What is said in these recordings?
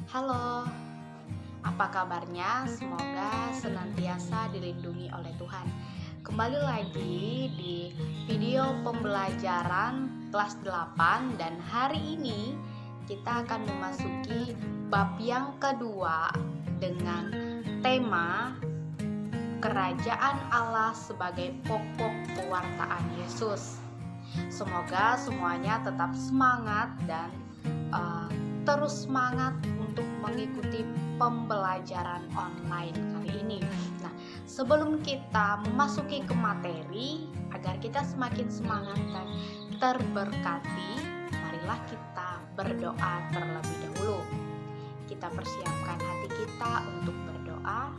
Halo, apa kabarnya? Semoga senantiasa dilindungi oleh Tuhan. Kembali lagi di video pembelajaran kelas 8 dan hari ini kita akan memasuki bab yang kedua dengan tema Kerajaan Allah sebagai pokok pewartaan Yesus. Semoga semuanya tetap semangat dan terus semangat untuk mengikuti pembelajaran online kali ini. Nah, sebelum kita memasuki ke materi, agar kita semakin semangat dan terberkati, marilah kita berdoa terlebih dahulu. Kita persiapkan hati kita untuk berdoa.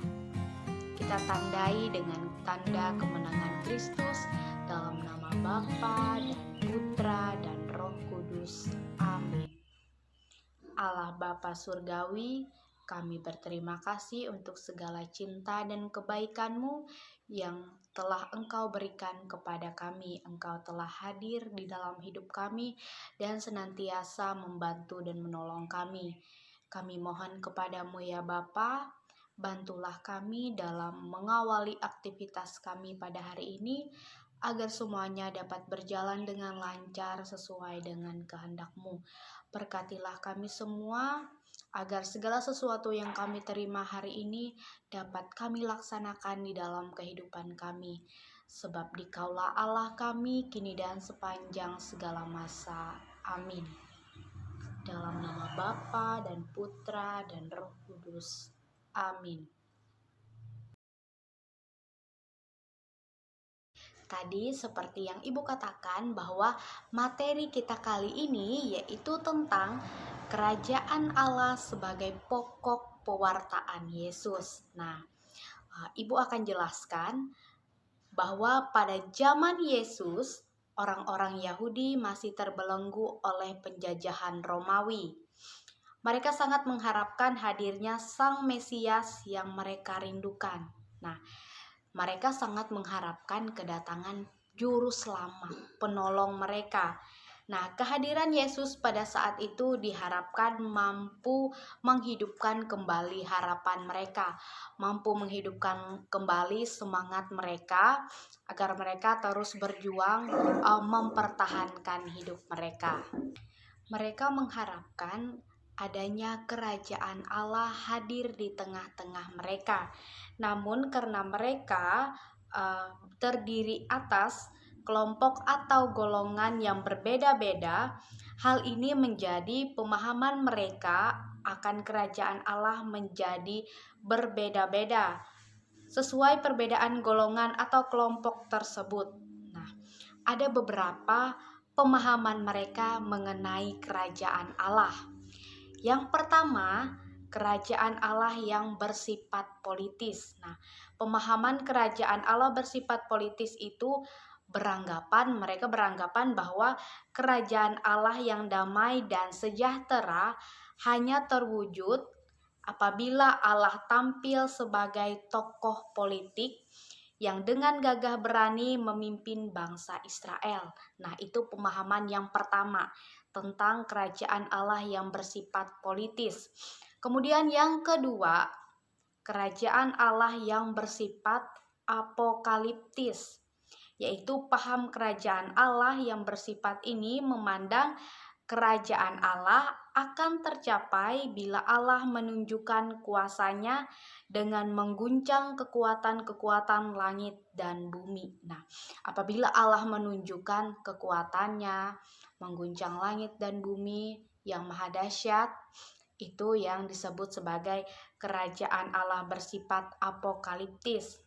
Kita tandai dengan tanda kemenangan Kristus dalam nama Bapa dan Putra dan Roh Kudus. Amin. Allah Bapa Surgawi, kami berterima kasih untuk segala cinta dan kebaikan-Mu yang telah Engkau berikan kepada kami. Engkau telah hadir di dalam hidup kami dan senantiasa membantu dan menolong kami. Kami mohon kepadamu ya Bapa, bantulah kami dalam mengawali aktivitas kami pada hari ini, agar semuanya dapat berjalan dengan lancar sesuai dengan kehendak-Mu. Berkatilah kami semua, agar segala sesuatu yang kami terima hari ini dapat kami laksanakan di dalam kehidupan kami. Sebab Dikaulah Allah kami, kini dan sepanjang segala masa. Amin. Dalam nama Bapa dan Putra dan Roh Kudus. Amin. Tadi seperti yang Ibu katakan bahwa materi kita kali ini yaitu tentang Kerajaan Allah sebagai pokok pewartaan Yesus. Nah, Ibu akan jelaskan bahwa pada zaman Yesus, orang-orang Yahudi masih terbelenggu oleh penjajahan Romawi. Mereka sangat mengharapkan hadirnya Sang Mesias yang mereka rindukan. Nah, mereka sangat mengharapkan kedatangan Juru Selamat, penolong mereka. Nah, kehadiran Yesus pada saat itu diharapkan mampu menghidupkan kembali harapan mereka, mampu menghidupkan kembali semangat mereka, agar mereka terus berjuang mempertahankan hidup mereka. Mereka mengharapkan adanya kerajaan Allah hadir di tengah-tengah mereka. Namun karena mereka terdiri atas kelompok atau golongan yang berbeda-beda, hal ini menjadi pemahaman mereka akan kerajaan Allah menjadi berbeda-beda sesuai perbedaan golongan atau kelompok tersebut. Nah, ada beberapa pemahaman mereka mengenai kerajaan Allah. Yang pertama, kerajaan Allah yang bersifat politis. Nah, pemahaman kerajaan Allah bersifat politis itu mereka beranggapan bahwa kerajaan Allah yang damai dan sejahtera hanya terwujud apabila Allah tampil sebagai tokoh politik yang dengan gagah berani memimpin bangsa Israel. Nah, itu pemahaman yang pertama tentang kerajaan Allah yang bersifat politis. Kemudian yang kedua, kerajaan Allah yang bersifat apokaliptis, yaitu paham kerajaan Allah yang bersifat ini memandang kerajaan Allah akan tercapai bila Allah menunjukkan kuasanya dengan mengguncang kekuatan-kekuatan langit dan bumi. Nah, apabila Allah menunjukkan kekuatannya, mengguncang langit dan bumi yang maha dahsyat, itu yang disebut sebagai kerajaan Allah bersifat apokaliptis.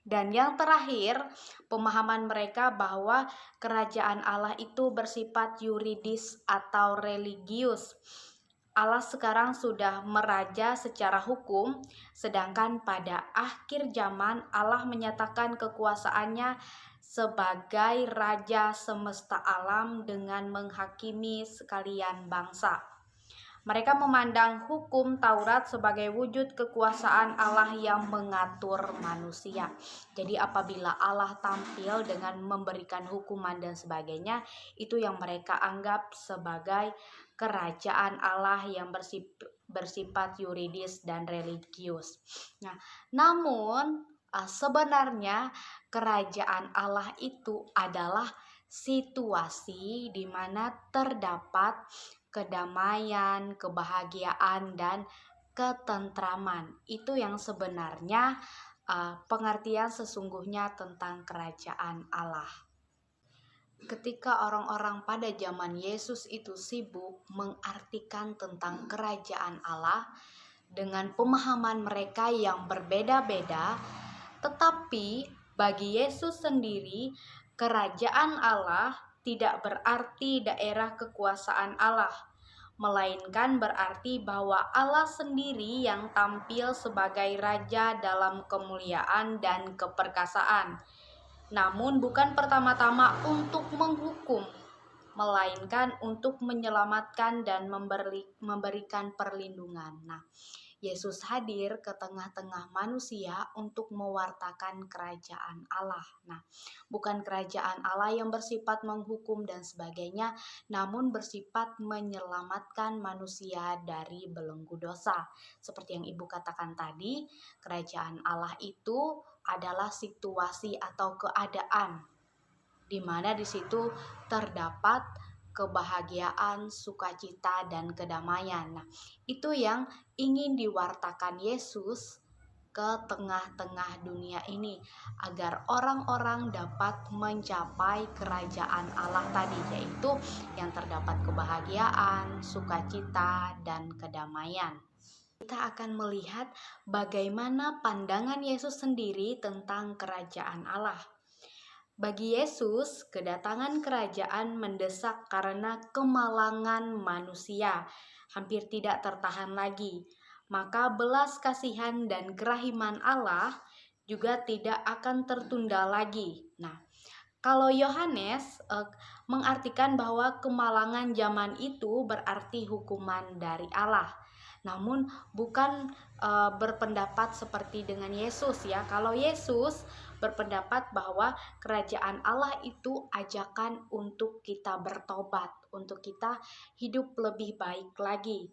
Dan yang terakhir, pemahaman mereka bahwa kerajaan Allah itu bersifat yuridis atau religius. Allah sekarang sudah meraja secara hukum, sedangkan pada akhir zaman Allah menyatakan kekuasaannya sebagai raja semesta alam dengan menghakimi sekalian bangsa. Mereka memandang hukum Taurat sebagai wujud kekuasaan Allah yang mengatur manusia. Jadi apabila Allah tampil dengan memberikan hukuman dan sebagainya, itu yang mereka anggap sebagai kerajaan Allah yang bersifat yuridis dan religius. Nah, namun sebenarnya kerajaan Allah itu adalah situasi di mana terdapat kedamaian, kebahagiaan, dan ketentraman. Itu yang sebenarnya pengertian sesungguhnya tentang kerajaan Allah. Ketika orang-orang pada zaman Yesus itu sibuk mengartikan tentang kerajaan Allah dengan pemahaman mereka yang berbeda-beda, tetapi bagi Yesus sendiri, kerajaan Allah tidak berarti daerah kekuasaan Allah, melainkan berarti bahwa Allah sendiri yang tampil sebagai raja dalam kemuliaan dan keperkasaan. Namun bukan pertama-tama untuk menghukum, melainkan untuk menyelamatkan dan memberikan perlindungan. Nah, Yesus hadir ke tengah-tengah manusia untuk mewartakan kerajaan Allah. Nah, bukan kerajaan Allah yang bersifat menghukum dan sebagainya, namun bersifat menyelamatkan manusia dari belenggu dosa. Seperti yang Ibu katakan tadi, kerajaan Allah itu adalah situasi atau keadaan di mana di situ terdapat kebahagiaan, sukacita, dan kedamaian. Nah, itu yang ingin diwartakan Yesus ke tengah-tengah dunia ini, agar orang-orang dapat mencapai kerajaan Allah tadi, yaitu yang terdapat kebahagiaan, sukacita, dan kedamaian. Kita akan melihat bagaimana pandangan Yesus sendiri tentang kerajaan Allah. Bagi Yesus, kedatangan kerajaan mendesak karena kemalangan manusia hampir tidak tertahan lagi. Maka belas kasihan dan kerahiman Allah juga tidak akan tertunda lagi. Nah, kalau Yohanes mengartikan bahwa kemalangan zaman itu berarti hukuman dari Allah. Namun bukan berpendapat seperti dengan Yesus ya. Kalau Yesus berpendapat bahwa kerajaan Allah itu ajakan untuk kita bertobat, untuk kita hidup lebih baik lagi.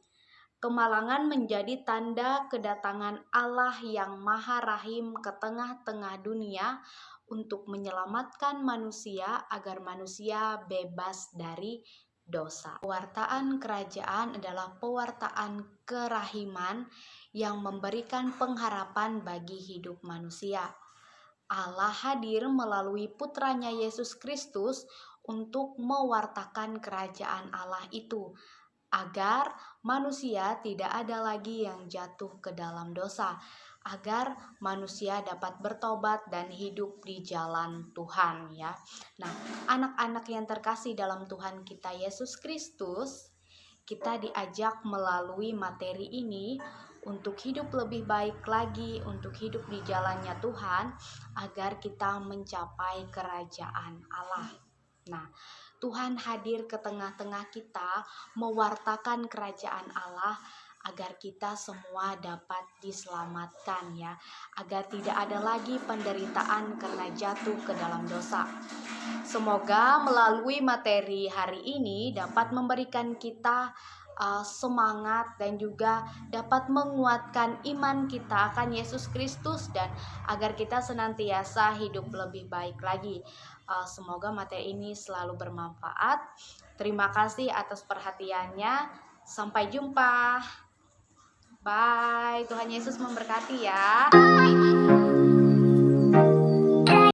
Kemalangan menjadi tanda kedatangan Allah yang Maha Rahim ke tengah-tengah dunia untuk menyelamatkan manusia agar manusia bebas dari dosa. Pewartaan kerajaan adalah pewartaan kerahiman yang memberikan pengharapan bagi hidup manusia. Allah hadir melalui putranya Yesus Kristus untuk mewartakan kerajaan Allah itu, agar manusia tidak ada lagi yang jatuh ke dalam dosa, agar manusia dapat bertobat dan hidup di jalan Tuhan ya. Nah, anak-anak yang terkasih dalam Tuhan kita Yesus Kristus, kita diajak melalui materi ini untuk hidup lebih baik lagi, untuk hidup di jalannya Tuhan, agar kita mencapai kerajaan Allah. Nah, Tuhan hadir ke tengah-tengah kita, mewartakan kerajaan Allah, agar kita semua dapat diselamatkan ya, agar tidak ada lagi penderitaan karena jatuh ke dalam dosa. Semoga melalui materi hari ini dapat memberikan kita semangat dan juga dapat menguatkan iman kita akan Yesus Kristus, dan agar kita senantiasa hidup lebih baik lagi. Semoga materi ini selalu bermanfaat. Terima kasih atas perhatiannya. Sampai jumpa. Bye. Tuhan Yesus memberkati ya.